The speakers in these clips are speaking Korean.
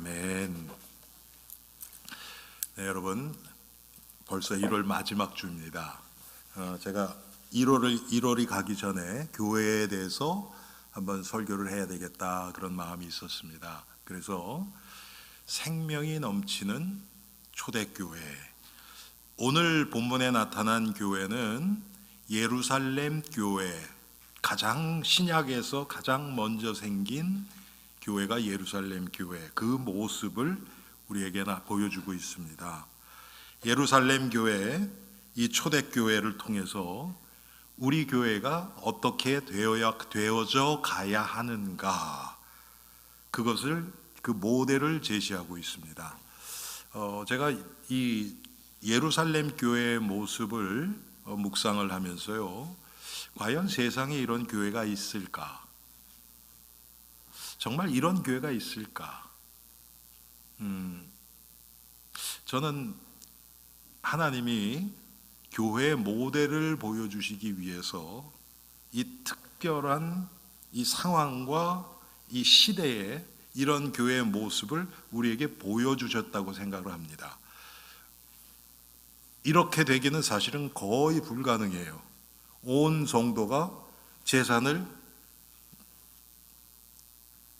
아멘. 네, 여러분, 벌써 1월 마지막 주입니다. 제가 1월이 가기 전에 교회에 대해서 한번 설교를 해야 되겠다 그런 마음이 있었습니다. 그래서 생명이 넘치는 초대교회, 오늘 본문에 나타난 교회는 예루살렘 교회, 가장 신약에서 가장 먼저 생긴 교회가 예루살렘 교회, 그 모습을 우리에게 보여주고 있습니다. 예루살렘 교회, 이 초대교회를 통해서 우리 교회가 어떻게 되어져 가야 하는가, 그 모델을 제시하고 있습니다. 제가 이 예루살렘 교회의 모습을 묵상을 하면서요, 과연 세상에 이런 교회가 있을까? 정말 이런 교회가 있을까? 저는 하나님이 교회의 모델을 보여주시기 위해서 이 특별한 이 상황과 이 시대에 이런 교회의 모습을 우리에게 보여주셨다고 생각을 합니다. 이렇게 되기는 사실은 거의 불가능해요. 온 성도가 재산을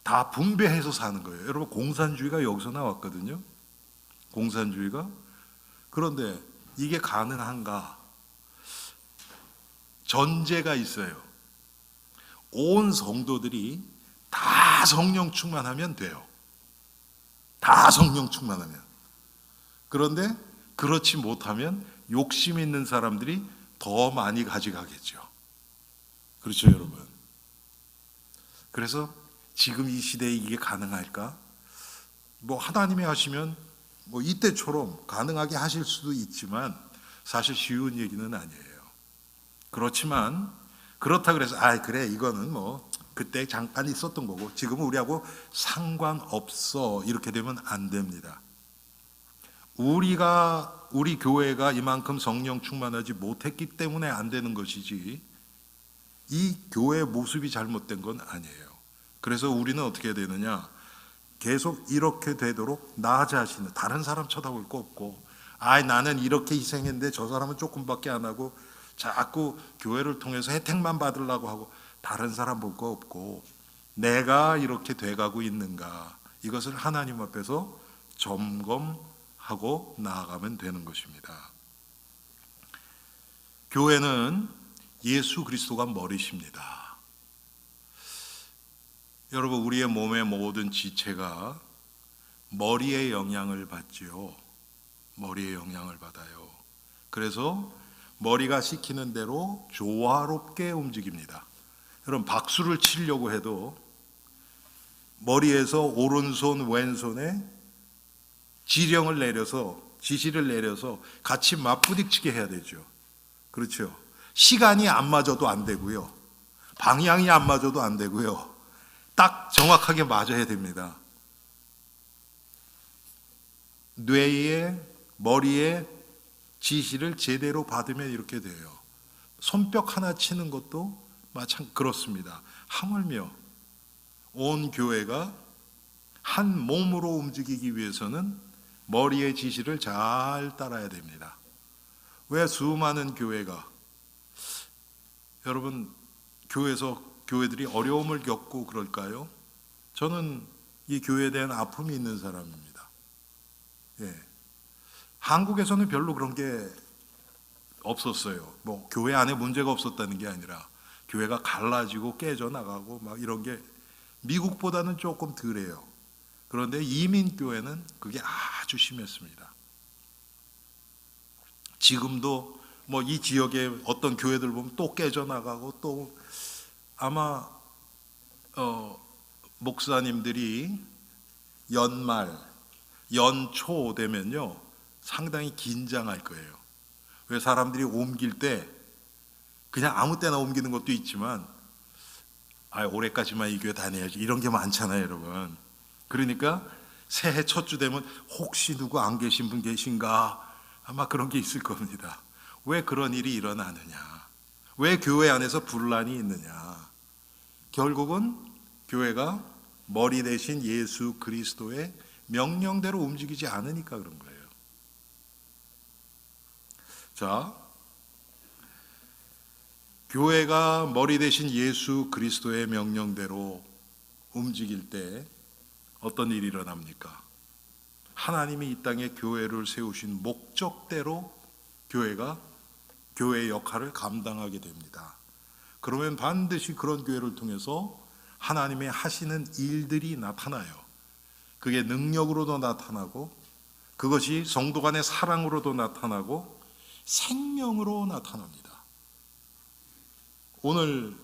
다 분배해서 사는 거예요. 여러분, 공산주의가 여기서 나왔거든요. 공산주의가. 그런데 이게 가능한가? 전제가 있어요. 온 성도들이 다 성령 충만하면 돼요. 다 성령 충만하면. 그런데 그렇지 못하면 욕심 있는 사람들이 더 많이 가져가겠죠. 그렇죠, 여러분? 그래서 지금 이 시대에 이게 가능할까? 하나님이 하시면 이때처럼 가능하게 하실 수도 있지만 사실 쉬운 얘기는 아니에요. 그렇지만 그렇다 그래서 그래, 이거는 그때 잠깐 있었던 거고 지금은 우리하고 상관없어, 이렇게 되면 안 됩니다. 우리 교회가 이만큼 성령 충만하지 못했기 때문에 안 되는 것이지 이 교회의 모습이 잘못된 건 아니에요. 그래서 우리는 어떻게 해야 되느냐? 계속 이렇게 되도록 나 자신은, 다른 사람 쳐다볼 거 없고, 나는 이렇게 희생했는데 저 사람은 조금밖에 안 하고 자꾸 교회를 통해서 혜택만 받으려고 하고 다른 사람 볼 거 없고 내가 이렇게 돼가고 있는가, 이것을 하나님 앞에서 점검하고 나아가면 되는 것입니다. 교회는 예수 그리스도가 머리십니다. 여러분, 우리의 몸의 모든 지체가 머리의 영향을 받지요. 머리의 영향을 받아요. 그래서 머리가 시키는 대로 조화롭게 움직입니다. 여러분, 박수를 치려고 해도 머리에서 오른손 왼손에 지령을 내려서, 지시를 내려서 같이 맞부딪히게 해야 되죠. 그렇죠? 시간이 안 맞아도 안 되고요, 방향이 안 맞아도 안 되고요, 딱 정확하게 맞아야 됩니다. 뇌에, 머리에 지시를 제대로 받으면 이렇게 돼요. 손뼉 하나 치는 것도 마찬 그렇습니다. 하물며 온 교회가 한 몸으로 움직이기 위해서는 머리의 지시를 잘 따라야 됩니다. 왜 수많은 교회가, 여러분, 교회들이 어려움을 겪고 그럴까요? 저는 이 교회에 대한 아픔이 있는 사람입니다. 한국에서는 별로 그런 게 없었어요. 교회 안에 문제가 없었다는 게 아니라 교회가 갈라지고 깨져나가고 이런 게 미국보다는 조금 덜해요. 그런데 이민교회는 그게 아주 심했습니다. 지금도 이 지역에 어떤 교회들 보면 또 깨져나가고, 또 아마 목사님들이 연초 되면요 상당히 긴장할 거예요. 왜? 사람들이 옮길 때 그냥 아무 때나 옮기는 것도 있지만 올해까지만 이 교회 다녀야지, 이런 게 많잖아요, 여러분. 그러니까 새해 첫 주 되면 혹시 누구 안 계신 분 계신가, 아마 그런 게 있을 겁니다. 왜 그런 일이 일어나느냐? 왜 교회 안에서 분란이 있느냐? 결국은 교회가 머리 대신 예수 그리스도의 명령대로 움직이지 않으니까 그런 거예요. 자, 교회가 머리 대신 예수 그리스도의 명령대로 움직일 때 어떤 일이 일어납니까? 하나님이 이 땅에 교회를 세우신 목적대로 교회가 교회의 역할을 감당하게 됩니다. 그러면 반드시 그런 교회를 통해서 하나님의 하시는 일들이 나타나요. 그게 능력으로도 나타나고, 그것이 성도 간의 사랑으로도 나타나고, 생명으로 나타납니다. 오늘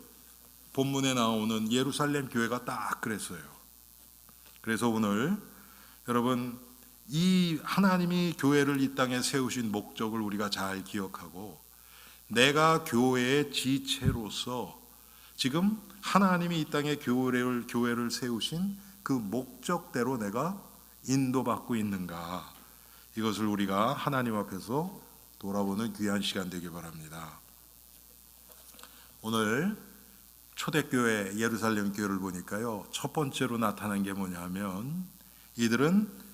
본문에 나오는 예루살렘 교회가 딱 그랬어요. 그래서 오늘 여러분, 이 하나님이 교회를 이 땅에 세우신 목적을 우리가 잘 기억하고, 내가 교회의 지체로서 지금 하나님이 이 땅에 교회를 세우신 그 목적대로 내가 인도받고 있는가, 이것을 우리가 하나님 앞에서 돌아보는 귀한 시간 되길 바랍니다. 오늘 초대교회 예루살렘 교회를 보니까요, 첫 번째로 나타난 게 뭐냐면, 이들은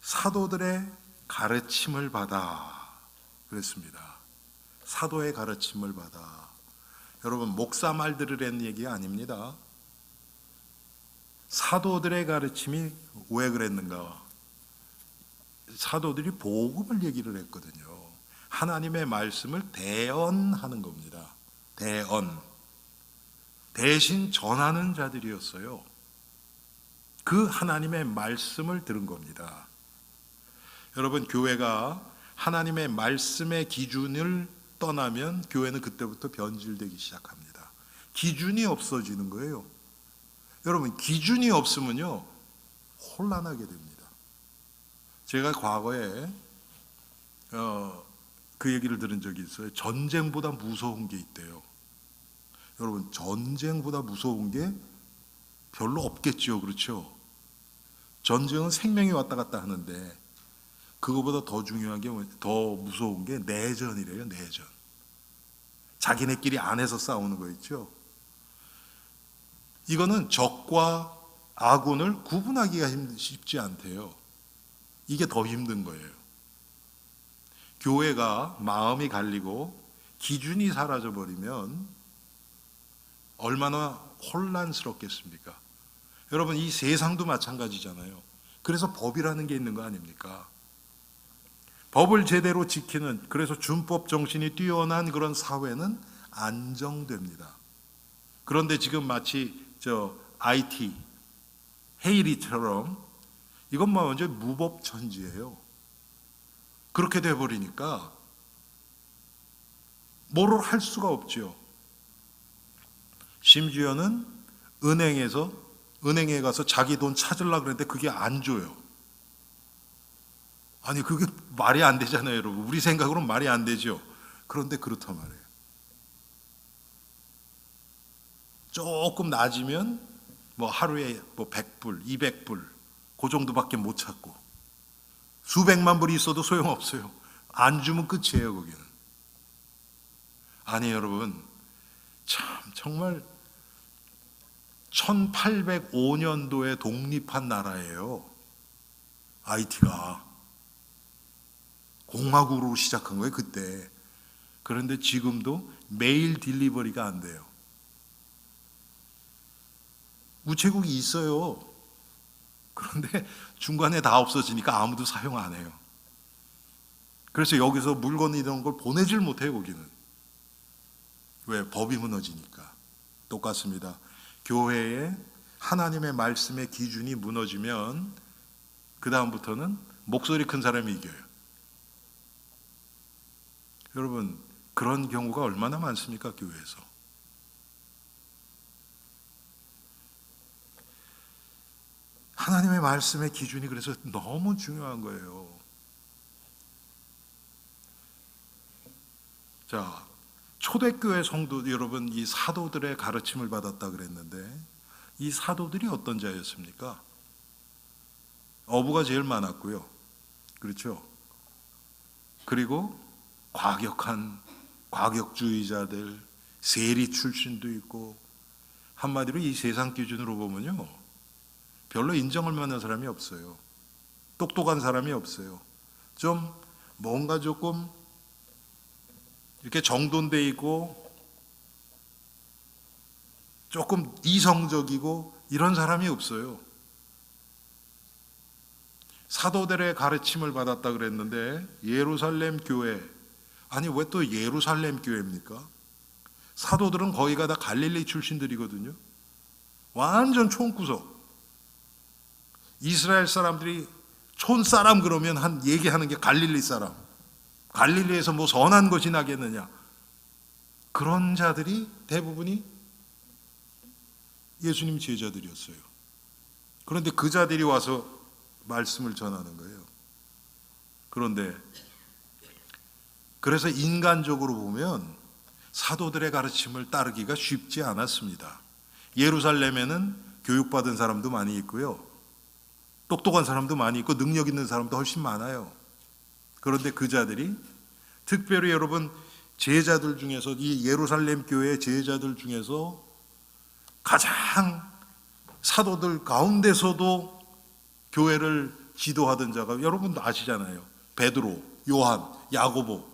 사도들의 가르침을 받아 그랬습니다. 사도의 가르침을 받아. 여러분, 목사 말 들으라는 얘기가 아닙니다. 사도들의 가르침이 왜 그랬는가? 사도들이 복음을 얘기를 했거든요. 하나님의 말씀을 대언하는 겁니다. 대언. 대신 전하는 자들이었어요. 그 하나님의 말씀을 들은 겁니다. 여러분, 교회가 하나님의 말씀의 기준을 떠나면 교회는 그때부터 변질되기 시작합니다. 기준이 없어지는 거예요. 여러분, 기준이 없으면요, 혼란하게 됩니다. 제가 과거에 그 얘기를 들은 적이 있어요. 전쟁보다 무서운 게 있대요. 여러분, 전쟁보다 무서운 게 별로 없겠죠. 그렇죠? 전쟁은 생명이 왔다 갔다 하는데, 그거보다 더 중요한 게, 더 무서운 게 내전이래요. 내전. 자기네끼리 안에서 싸우는 거 있죠. 이거는 적과 아군을 구분하기가 쉽지 않대요. 이게 더 힘든 거예요. 교회가 마음이 갈리고 기준이 사라져버리면 얼마나 혼란스럽겠습니까? 여러분, 이 세상도 마찬가지잖아요. 그래서 법이라는 게 있는 거 아닙니까? 법을 제대로 지키는, 그래서 준법 정신이 뛰어난 그런 사회는 안정됩니다. 그런데 지금 마치 IT, 헤이리처럼 이것만 완전 무법천지예요. 그렇게 돼버리니까 뭐를 할 수가 없죠. 심지어는 은행에 가서 자기 돈 찾으려고 그랬는데 그게 안 줘요. 아니, 그게 말이 안 되잖아요, 여러분. 우리 생각으로는 말이 안 되죠. 그런데 그렇단 말이에요. 조금 낮으면 뭐 하루에 100불, 200불 그 정도밖에 못 찾고, 수백만 불이 있어도 소용없어요. 안 주면 끝이에요, 거기는. 아니, 여러분, 참 정말 1805년도에 독립한 나라예요. IT가 공화국으로 시작한 거예요, 그때. 그런데 지금도 메일 딜리버리가 안 돼요. 우체국이 있어요. 그런데 중간에 다 없어지니까 아무도 사용 안 해요. 그래서 여기서 물건 이런 걸 보내질 못해요, 거기는. 왜? 법이 무너지니까. 똑같습니다. 교회에 하나님의 말씀의 기준이 무너지면 그 다음부터는 목소리 큰 사람이 이겨요. 여러분, 그런 경우가 얼마나 많습니까, 교회에서. 하나님의 말씀의 기준이 그래서 너무 중요한 거예요. 자, 초대교회 성도 여러분, 이 사도들의 가르침을 받았다 그랬는데, 이 사도들이 어떤 자였습니까? 어부가 제일 많았고요. 그렇죠? 그리고 과격주의자들, 세리 출신도 있고, 한마디로 이 세상 기준으로 보면요, 별로 인정할 만한 사람이 없어요. 똑똑한 사람이 없어요. 좀 뭔가 조금 이렇게 정돈돼 있고 조금 이성적이고 이런 사람이 없어요. 사도들의 가르침을 받았다 그랬는데 예루살렘 교회, 아니 왜 또 예루살렘 교회입니까? 사도들은 거기가 다 갈릴리 출신들이거든요. 완전 촌구석. 이스라엘 사람들이 촌사람 그러면 얘기하는 게 갈릴리 사람. 갈릴리에서 뭐 선한 것이 나겠느냐. 그런 자들이 대부분이 예수님 제자들이었어요. 그런데 그 자들이 와서 말씀을 전하는 거예요. 그런데 그래서 인간적으로 보면 사도들의 가르침을 따르기가 쉽지 않았습니다. 예루살렘에는 교육받은 사람도 많이 있고요. 똑똑한 사람도 많이 있고 능력 있는 사람도 훨씬 많아요. 그런데 그 자들이 특별히 여러분 제자들 중에서 이 예루살렘 교회의 제자들 중에서 가장 사도들 가운데서도 교회를 지도하던 자가 여러분도 아시잖아요. 베드로, 요한, 야고보,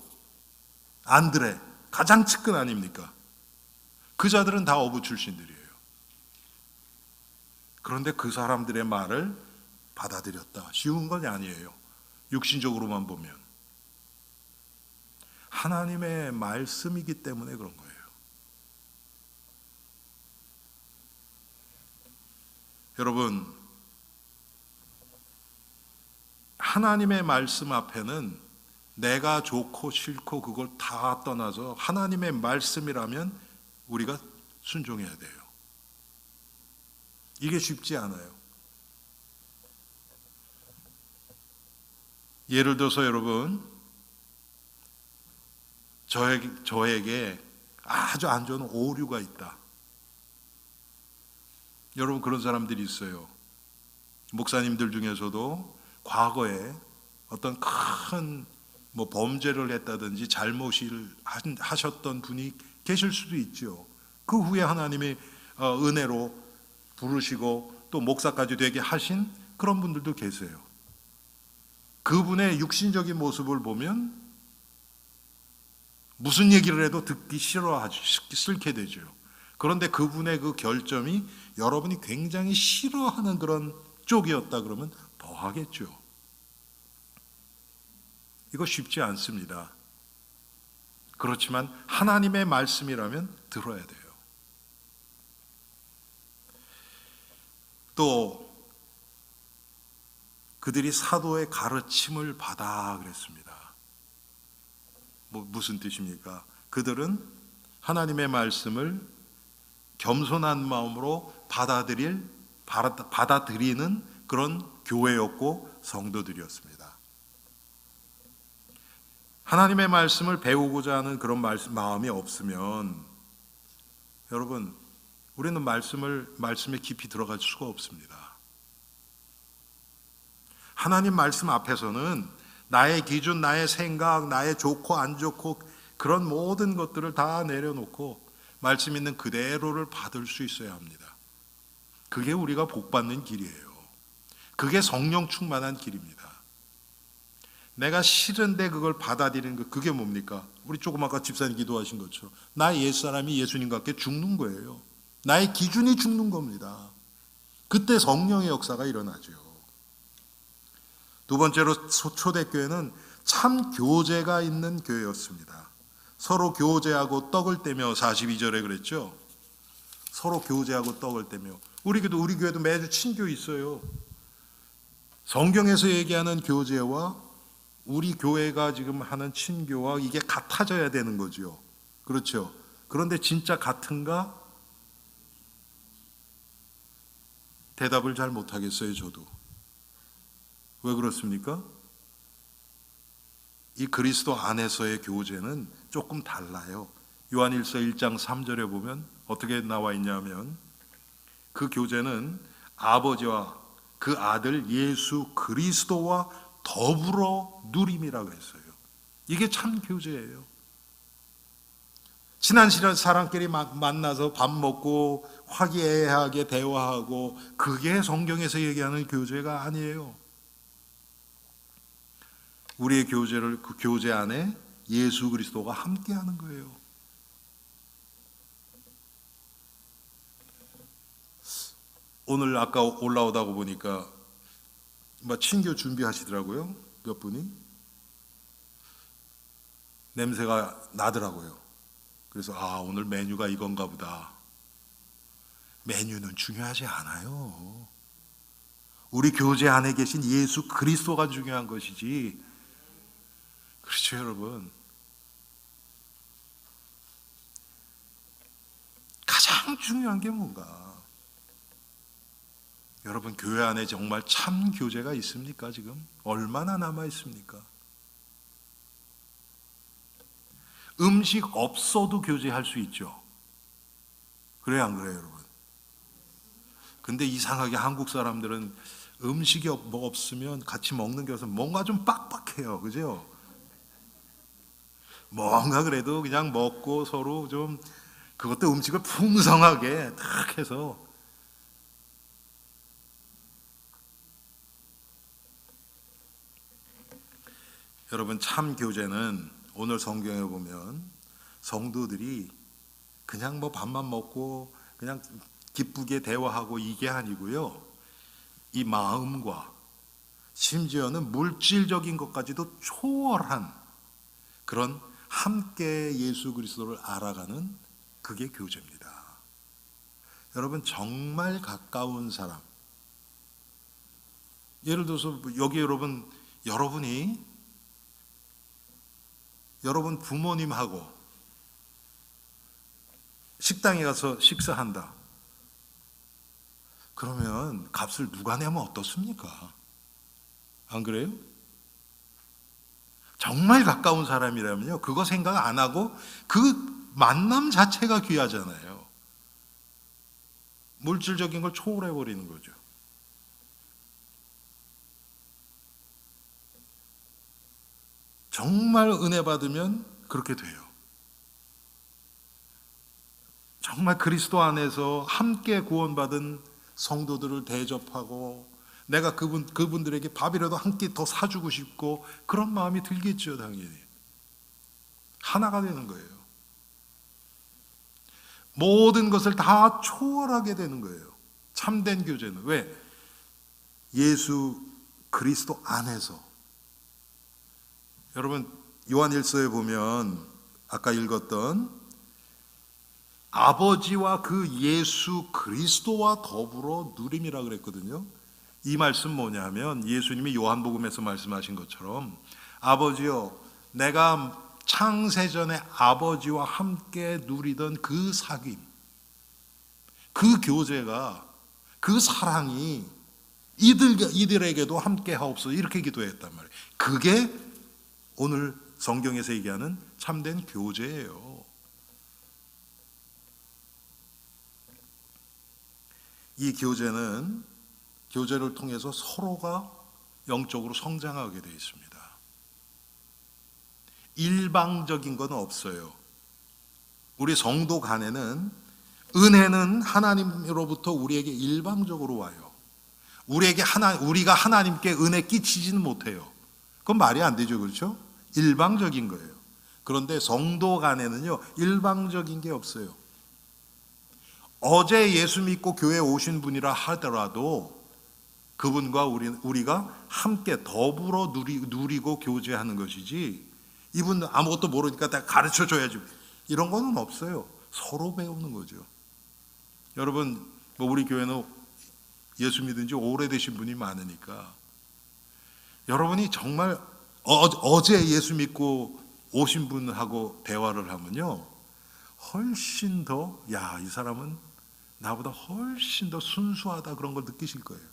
안드레 가장 측근 아닙니까? 그 자들은 다 어부 출신들이에요. 그런데 그 사람들의 말을 받아들였다. 쉬운 건 아니에요. 육신적으로만 보면. 하나님의 말씀이기 때문에 그런 거예요. 여러분, 하나님의 말씀 앞에는 내가 좋고 싫고 그걸 다 떠나서 하나님의 말씀이라면 우리가 순종해야 돼요. 이게 쉽지 않아요. 예를 들어서 여러분, 저에게 아주 안 좋은 오류가 있다. 여러분 그런 사람들이 있어요. 목사님들 중에서도 과거에 어떤 큰 범죄를 했다든지 잘못을 하셨던 분이 계실 수도 있죠. 그 후에 하나님이 은혜로 부르시고 또 목사까지 되게 하신 그런 분들도 계세요. 그분의 육신적인 모습을 보면 무슨 얘기를 해도 듣기 싫게 되죠. 그런데 그분의 그 결점이 여러분이 굉장히 싫어하는 그런 쪽이었다 그러면 더 하겠죠. 이거 쉽지 않습니다. 그렇지만 하나님의 말씀이라면 들어야 돼요. 또 그들이 사도의 가르침을 받아 그랬습니다. 무슨 뜻입니까? 그들은 하나님의 말씀을 겸손한 마음으로 받아들이는 그런 교회였고 성도들이었습니다. 하나님의 말씀을 배우고자 하는 그런 마음이 없으면 여러분 우리는 말씀에 깊이 들어갈 수가 없습니다. 하나님 말씀 앞에서는 나의 기준, 나의 생각, 나의 좋고 안 좋고 그런 모든 것들을 다 내려놓고 말씀 있는 그대로를 받을 수 있어야 합니다. 그게 우리가 복받는 길이에요. 그게 성령 충만한 길입니다. 내가 싫은데 그걸 받아들이는 거, 그게 뭡니까? 우리 조금 아까 집사님 기도하신 것처럼 나의 옛사람이 예수님과 함께 죽는 거예요. 나의 기준이 죽는 겁니다. 그때 성령의 역사가 일어나죠. 두 번째로 초대교회는 참 교제가 있는 교회였습니다. 서로 교제하고 떡을 떼며 42절에 그랬죠. 서로 교제하고 떡을 떼며 우리 교회도 매주 친교 있어요. 성경에서 얘기하는 교제와 우리 교회가 지금 하는 친교와 이게 같아져야 되는 거죠. 그렇죠. 그런데 진짜 같은가? 대답을 잘 못하겠어요, 저도. 왜 그렇습니까? 이 그리스도 안에서의 교제는 조금 달라요. 요한일서 1장 3절에 보면 어떻게 나와 있냐면 그 교제는 아버지와 그 아들 예수 그리스도와 더불어 누림이라고 했어요. 이게 참 교제예요. 친한 사람끼리 만나서 밥 먹고 화기애애하게 대화하고 그게 성경에서 얘기하는 교제가 아니에요. 우리의 교제를 그 교제 안에 예수 그리스도가 함께하는 거예요. 오늘 아까 올라오다가 보니까 친교 준비하시더라고요. 몇 분이 냄새가 나더라고요. 그래서 오늘 메뉴가 이건가 보다. 메뉴는 중요하지 않아요. 우리 교제 안에 계신 예수 그리스도가 중요한 것이지. 그렇죠, 여러분. 가장 중요한 게 뭔가? 여러분, 교회 안에 정말 참 교제가 있습니까? 지금 얼마나 남아 있습니까? 음식 없어도 교제할 수 있죠. 그래요, 안 그래요, 여러분? 근데 이상하게 한국 사람들은 음식이 없으면 같이 먹는 게 없으면 뭔가 좀 빡빡해요. 그죠? 뭔가 그래도 그냥 먹고 서로 좀 그것도 음식을 풍성하게 딱 해서 여러분 참 교제는 오늘 성경에 보면 성도들이 그냥 밥만 먹고 그냥 기쁘게 대화하고 이게 아니고요. 이 마음과 심지어는 물질적인 것까지도 초월한 그런 함께 예수 그리스도를 알아가는 그게 교제입니다. 여러분 정말 가까운 사람, 예를 들어서 여기 여러분이 여러분 부모님하고 식당에 가서 식사한다. 그러면 값을 누가 내면 어떻습니까? 안 그래요? 정말 가까운 사람이라면요, 그거 생각 안 하고 그 만남 자체가 귀하잖아요. 물질적인 걸 초월해 버리는 거죠. 정말 은혜 받으면 그렇게 돼요. 정말 그리스도 안에서 함께 구원받은 성도들을 대접하고 내가 그분들에게 밥이라도 한 끼 더 사주고 싶고 그런 마음이 들겠죠, 당연히. 하나가 되는 거예요. 모든 것을 다 초월하게 되는 거예요. 참된 교제는. 왜? 예수 그리스도 안에서. 여러분 요한일서에 보면 아까 읽었던 아버지와 그 예수 그리스도와 더불어 누림이라 그랬거든요. 이 말씀 뭐냐면 예수님이 요한복음에서 말씀하신 것처럼 아버지여 내가 창세전에 아버지와 함께 누리던 그 사귐, 그 교제가, 그 사랑이 이들에게도 함께 하옵소서 이렇게 기도했단 말이에요. 그게 오늘 성경에서 얘기하는 참된 교제예요. 이 교제를 통해서 서로가 영적으로 성장하게 되어 있습니다. 일방적인 건 없어요. 우리 성도 간에는 은혜는 하나님으로부터 우리에게 일방적으로 와요. 우리가 하나님께 은혜 끼치지는 못해요. 그건 말이 안 되죠, 그렇죠? 일방적인 거예요. 그런데 성도 간에는요, 일방적인 게 없어요. 어제 예수 믿고 교회에 오신 분이라 하더라도 그분과 우리가 함께 더불어 누리고 교제하는 것이지, 이분 아무것도 모르니까 다 가르쳐 줘야지, 이런 거는 없어요. 서로 배우는 거죠. 여러분 우리 교회는 예수 믿은 지 오래되신 분이 많으니까 여러분이 정말 어제 예수 믿고 오신 분하고 대화를 하면요, 훨씬 더 이 사람은 나보다 훨씬 더 순수하다 그런 걸 느끼실 거예요.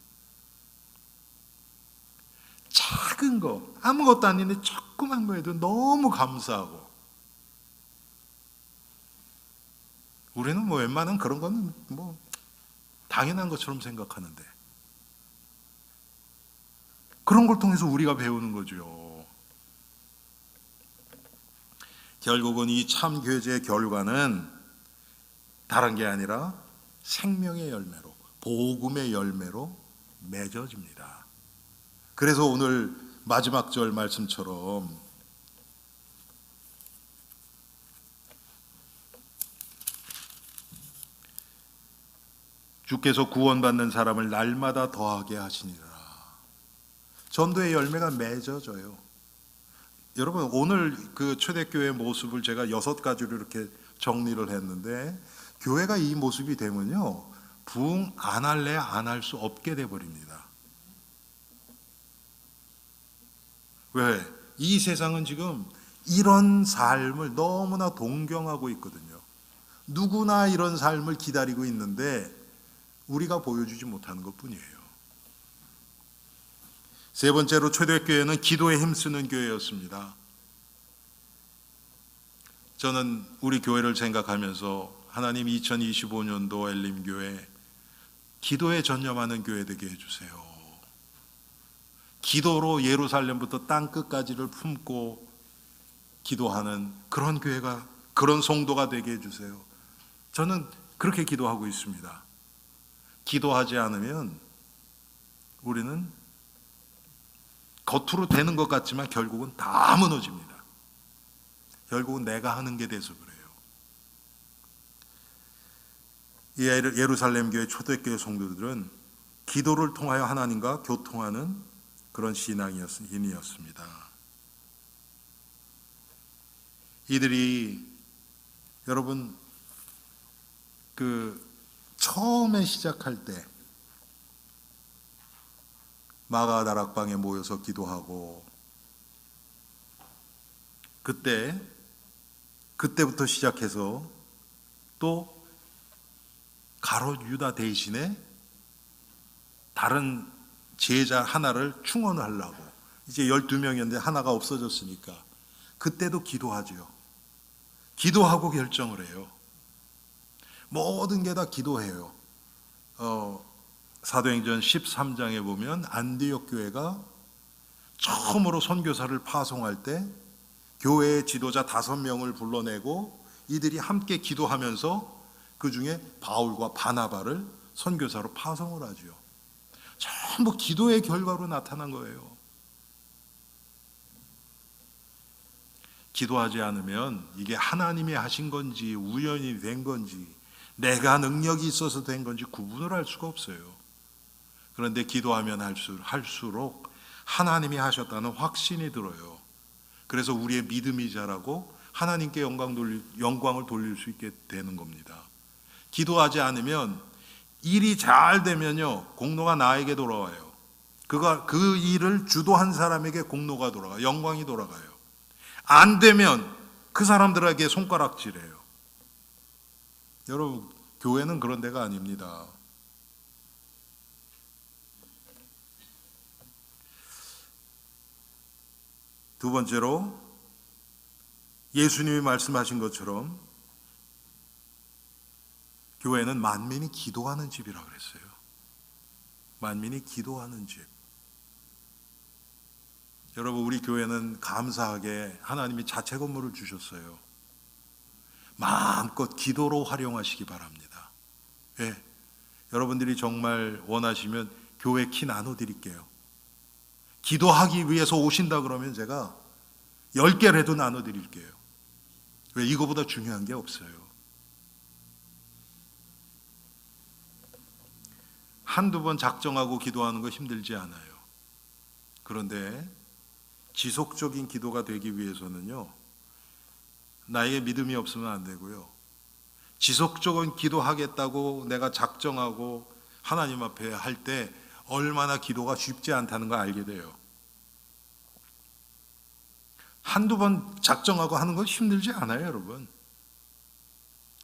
작은 거 아무것도 아닌데 조그만 거에도 너무 감사하고. 우리는 웬만한 그런 거는 당연한 것처럼 생각하는데 그런 걸 통해서 우리가 배우는 거죠. 결국은 이 참 교제의 결과는 다른 게 아니라 생명의 열매로, 복음의 열매로 맺어집니다. 그래서 오늘 마지막 절 말씀처럼 주께서 구원받는 사람을 날마다 더하게 하시니라. 전도의 열매가 맺어져요. 여러분, 오늘 그 초대교회의 모습을 제가 6가지로 이렇게 정리를 했는데, 교회가 이 모습이 되면요, 부흥 안 할래 안 할 수 없게 돼버립니다. 왜? 이 세상은 지금 이런 삶을 너무나 동경하고 있거든요. 누구나 이런 삶을 기다리고 있는데 우리가 보여주지 못하는 것뿐이에요. 세 번째로, 초대교회는 기도에 힘쓰는 교회였습니다. 저는 우리 교회를 생각하면서 하나님 2025년도 엘림교회 기도에 전념하는 교회 되게 해주세요. 기도로 예루살렘부터 땅끝까지를 품고 기도하는 그런 교회가, 그런 성도가 되게 해주세요. 저는 그렇게 기도하고 있습니다. 기도하지 않으면 우리는 겉으로 되는 것 같지만 결국은 다 무너집니다. 결국은 내가 하는 게 돼서 그래요. 이 예루살렘 교회 초대교회 성도들은 기도를 통하여 하나님과 교통하는 그런 신앙인이었습니다. 이들이 여러분 처음에 시작할 때 마가 다락방에 모여서 기도하고, 그때부터 시작해서 또 가롯 유다 대신에 다른 제자 하나를 충원하려고, 이제 12명이었는데 하나가 없어졌으니까 그때도 기도하죠. 기도하고 결정을 해요. 모든 게 다 기도해요. 사도행전 13장에 보면 안디옥 교회가 처음으로 선교사를 파송할 때 교회의 지도자 5명을 불러내고 이들이 함께 기도하면서 그 중에 바울과 바나바를 선교사로 파송을 하죠. 전부 기도의 결과로 나타난 거예요. 기도하지 않으면 이게 하나님이 하신 건지 우연히 된 건지 내가 능력이 있어서 된 건지 구분을 할 수가 없어요. 그런데 기도하면 할수록 하나님이 하셨다는 확신이 들어요. 그래서 우리의 믿음이 자라고 하나님께 영광을 돌릴 수 있게 되는 겁니다. 기도하지 않으면 일이 잘 되면요, 공로가 나에게 돌아와요. 그 일을 주도한 사람에게 공로가 돌아가요. 영광이 돌아가요. 안 되면 그 사람들에게 손가락질해요. 여러분, 교회는 그런 데가 아닙니다. 두 번째로, 예수님이 말씀하신 것처럼 교회는 만민이 기도하는 집이라고 그랬어요. 만민이 기도하는 집. 여러분, 우리 교회는 감사하게 하나님이 자체 건물을 주셨어요. 마음껏 기도로 활용하시기 바랍니다. 예, 여러분들이 정말 원하시면 교회 키 나눠드릴게요. 기도하기 위해서 오신다 그러면 제가 10개라도 나눠드릴게요. 왜? 이거보다 중요한 게 없어요. 한두 번 작정하고 기도하는 거 힘들지 않아요. 그런데 지속적인 기도가 되기 위해서는요, 나에게 믿음이 없으면 안 되고요, 지속적인 기도하겠다고 내가 작정하고 하나님 앞에 할 때 얼마나 기도가 쉽지 않다는 걸 알게 돼요. 한두 번 작정하고 하는 건 힘들지 않아요, 여러분.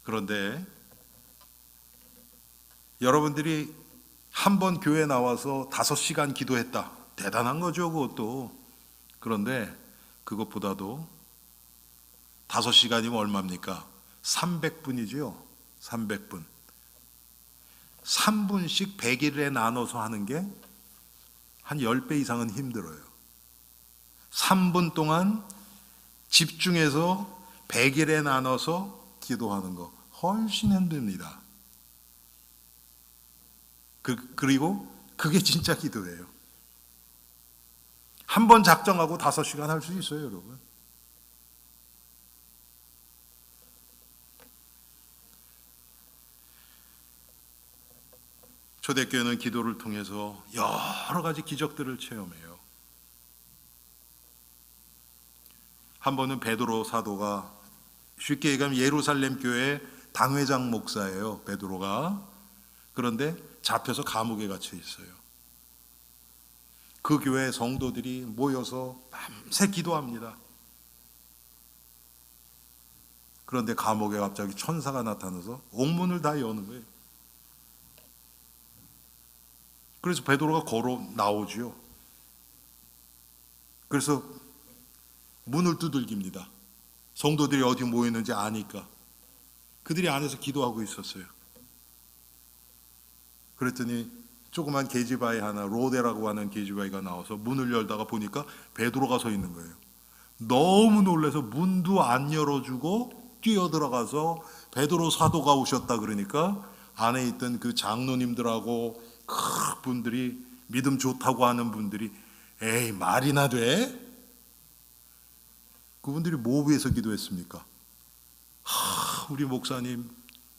그런데 여러분들이 한 번 교회 나와서 5시간 기도했다. 대단한 거죠, 그것도. 그런데 그것보다도 5시간이면 얼마입니까? 300분이죠. 300분. 3분씩 100일에 나눠서 하는 게 한 10배 이상은 힘들어요. 3분 동안 집중해서 100일에 나눠서 기도하는 거 훨씬 힘듭니다. 그리고 그게 진짜 기도예요. 한 번 작정하고 5시간 할 수 있어요, 여러분. 초대교회는 기도를 통해서 여러 가지 기적들을 체험해요. 한 번은 베드로 사도가, 쉽게 얘기하면 예루살렘 교회 당회장 목사예요, 베드로가. 그런데 잡혀서 감옥에 갇혀 있어요. 그 교회 성도들이 모여서 밤새 기도합니다. 그런데 감옥에 갑자기 천사가 나타나서 옥문을 다 여는 거예요. 그래서 베드로가 걸어 나오지요. 그래서 문을 두들깁니다. 성도들이 어디 모였는지 아니까. 그들이 안에서 기도하고 있었어요. 그랬더니 조그만 계집아이 하나, 로데라고 하는 계집아이가 나와서 문을 열다가 보니까 베드로가 서 있는 거예요. 너무 놀라서 문도 안 열어주고 뛰어들어가서 베드로 사도가 오셨다 그러니까 안에 있던 그 장로님들하고 그 분들이, 믿음 좋다고 하는 분들이, 에이 말이나 돼? 그분들이 뭐 위해서 기도했습니까? 우리 목사님,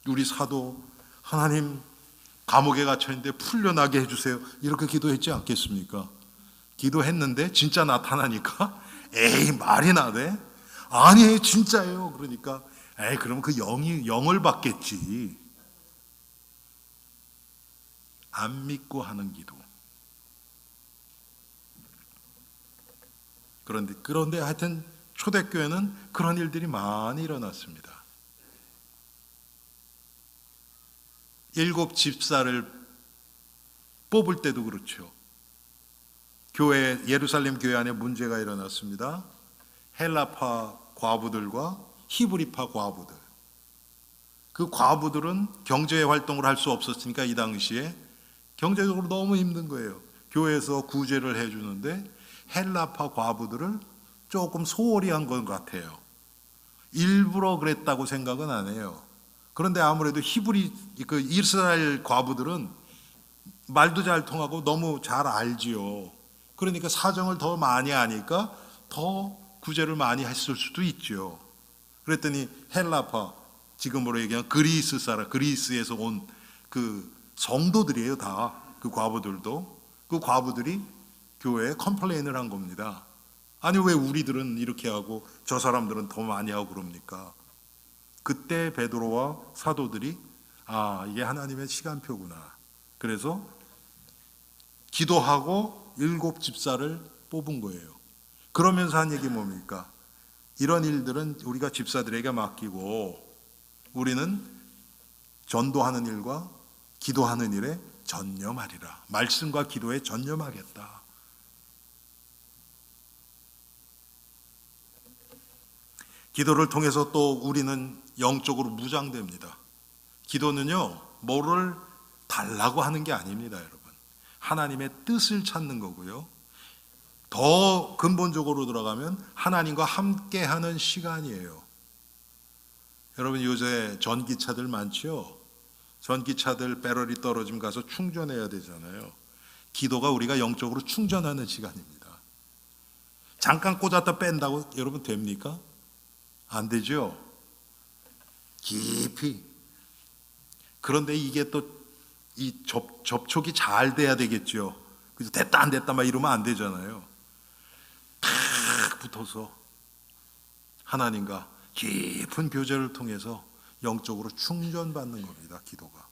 우리 사도, 하나님 감옥에 갇혀있는데 풀려나게 해주세요, 이렇게 기도했지 않겠습니까? 기도했는데 진짜 나타나니까 에이 말이나 돼? 아니 진짜예요. 그러니까 에이 그럼 그 영을 받겠지. 안 믿고 하는 기도. 그런데 하여튼 초대교회는 그런 일들이 많이 일어났습니다. 7 집사를 뽑을 때도 그렇죠. 예루살렘 교회 안에 문제가 일어났습니다. 헬라파 과부들과 히브리파 과부들. 그 과부들은 경제 활동을 할 수 없었으니까 이 당시에 경제적으로 너무 힘든 거예요. 교회에서 구제를 해주는데 헬라파 과부들을 조금 소홀히 한 것 같아요. 일부러 그랬다고 생각은 안 해요. 그런데 아무래도 이스라엘 과부들은 말도 잘 통하고 너무 잘 알지요. 그러니까 사정을 더 많이 아니까 더 구제를 많이 했을 수도 있죠. 그랬더니 헬라파, 지금으로 얘기하면 그리스에서 온 그 성도들이에요, 다. 그 과부들도. 그 과부들이 교회에 컴플레인을 한 겁니다. 아니 왜 우리들은 이렇게 하고 저 사람들은 더 많이 하고 그럽니까? 그때 베드로와 사도들이 이게 하나님의 시간표구나. 그래서 기도하고 7 집사를 뽑은 거예요. 그러면서 한 얘기 뭡니까? 이런 일들은 우리가 집사들에게 맡기고 우리는 전도하는 일과 기도하는 일에 전념하리라. 말씀과 기도에 전념하겠다. 기도를 통해서 또 우리는 영적으로 무장됩니다. 기도는요, 뭐를 달라고 하는 게 아닙니다, 여러분. 하나님의 뜻을 찾는 거고요. 더 근본적으로 들어가면 하나님과 함께하는 시간이에요. 여러분 요새 전기차들 많죠? 전기차들 배터리 떨어지면 가서 충전해야 되잖아요. 기도가 우리가 영적으로 충전하는 시간입니다. 잠깐 꽂았다 뺀다고 여러분 됩니까? 안 되죠? 깊이. 그런데 이게 또 이 접촉이 잘 돼야 되겠죠. 그래서 됐다 안 됐다 막 이러면 안 되잖아요. 탁 붙어서 하나님과 깊은 교제를 통해서 영적으로 충전받는 겁니다, 기도가.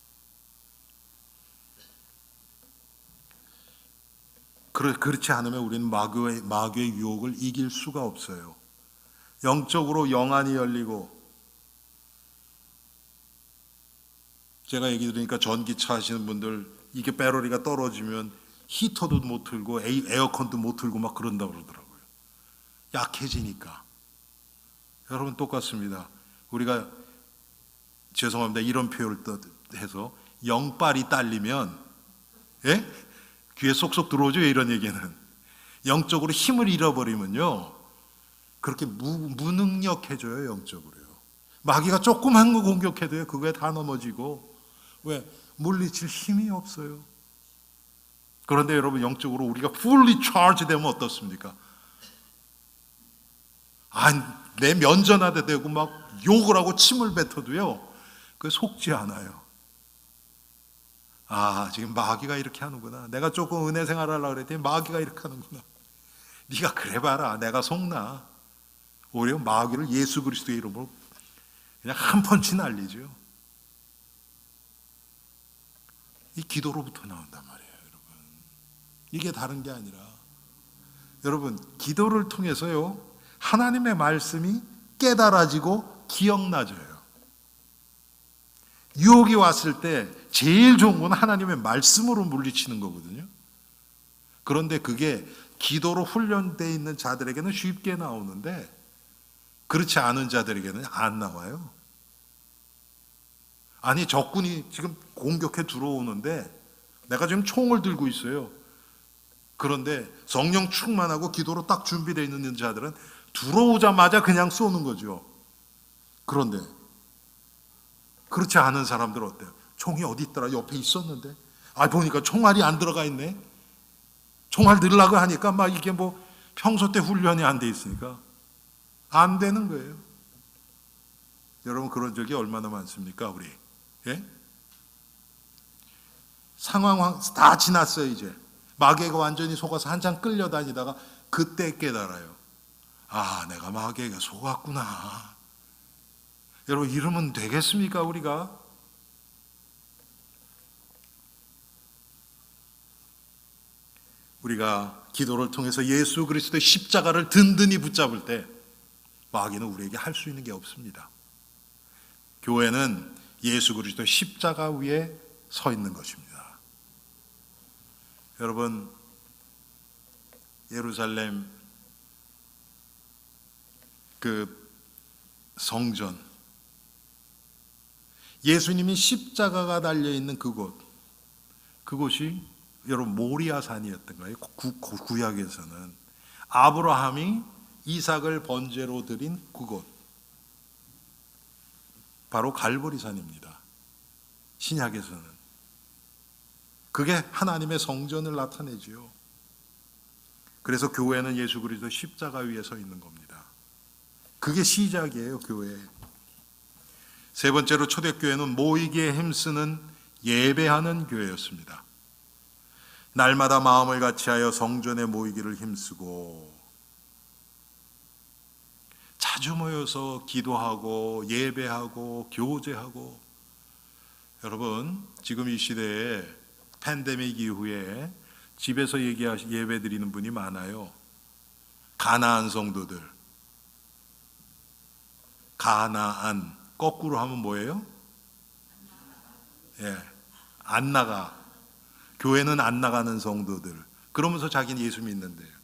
그렇지 않으면 우리는 마귀의 유혹을 이길 수가 없어요. 영적으로 영안이 열리고, 제가 얘기 들으니까 전기차 하시는 분들 이게 배터리가 떨어지면 히터도 못 틀고 에어컨도 못 틀고 막 그런다고 그러더라고요. 약해지니까. 여러분 똑같습니다. 우리가 죄송합니다. 이런 표현을 해서 영빨이 딸리면 귀에 쏙쏙 들어오죠. 이런 얘기는. 영적으로 힘을 잃어버리면요. 그렇게 무능력해져요. 영적으로요. 마귀가 조그만 거 공격해도요. 그거에 다 넘어지고. 왜? 물리칠 힘이 없어요. 그런데 여러분, 영적으로 우리가 fully charged 되면 어떻습니까? 내 면전하게 되고 막 욕을 하고 침을 뱉어도요, 그게 속지 않아요. 지금 마귀가 이렇게 하는구나. 내가 조금 은혜 생활하려고 그랬더니 마귀가 이렇게 하는구나. 네가 그래봐라, 내가 속나. 오히려 마귀를 예수 그리스도의 이름으로 그냥 한 펀치 날리죠. 이 기도로부터 나온단 말이에요, 여러분. 이게 다른 게 아니라, 여러분, 기도를 통해서요, 하나님의 말씀이 깨달아지고 기억나져요. 유혹이 왔을 때 제일 좋은 건 하나님의 말씀으로 물리치는 거거든요. 그런데 그게 기도로 훈련되어 있는 자들에게는 쉽게 나오는데, 그렇지 않은 자들에게는 안 나와요. 아니, 적군이 지금 공격해 들어오는데 내가 지금 총을 들고 있어요. 그런데 성령 충만하고 기도로 딱 준비되어 있는 자들은 들어오자마자 그냥 쏘는 거죠. 그런데 그렇지 않은 사람들은 어때요? 총이 어디 있더라? 옆에 있었는데 보니까 총알이 안 들어가 있네. 총알 넣으려고 하니까 막 이게 뭐 평소 때 훈련이 안 돼 있으니까 안 되는 거예요. 여러분, 그런 적이 얼마나 많습니까, 우리? 예? 상황 다 지났어요. 이제 마귀가 완전히 속아서 한참 끌려다니다가 그때 깨달아요. 내가 마귀에게 속았구나. 여러분, 이러면 되겠습니까, 우리가? 우리가 기도를 통해서 예수 그리스도의 십자가를 든든히 붙잡을 때 마귀는 우리에게 할 수 있는 게 없습니다. 교회는 예수 그리스도의 십자가 위에 서 있는 것입니다. 여러분, 예루살렘 그 성전, 예수님이 십자가가 달려있는 그곳이 여러분 모리아산이었던 거예요. 구약에서는 아브라함이 이삭을 번제로 드린 그곳, 바로 갈보리산입니다. 신약에서는 그게 하나님의 성전을 나타내지요. 그래서 교회는 예수 그리스도 십자가 위에 서 있는 겁니다. 그게 시작이에요, 교회. 세 번째로, 초대교회는 모이기에 힘쓰는 예배하는 교회였습니다. 날마다 마음을 같이하여 성전에 모이기를 힘쓰고 자주 모여서 기도하고 예배하고 교제하고. 여러분, 지금 이 시대에 팬데믹 이후에 집에서 예배 드리는 분이 많아요. 가나안 성도들. 가나안 거꾸로 하면 뭐예요? 안 나가. 교회는 안 나가는 성도들. 그러면서 자기는 예수 믿는데요.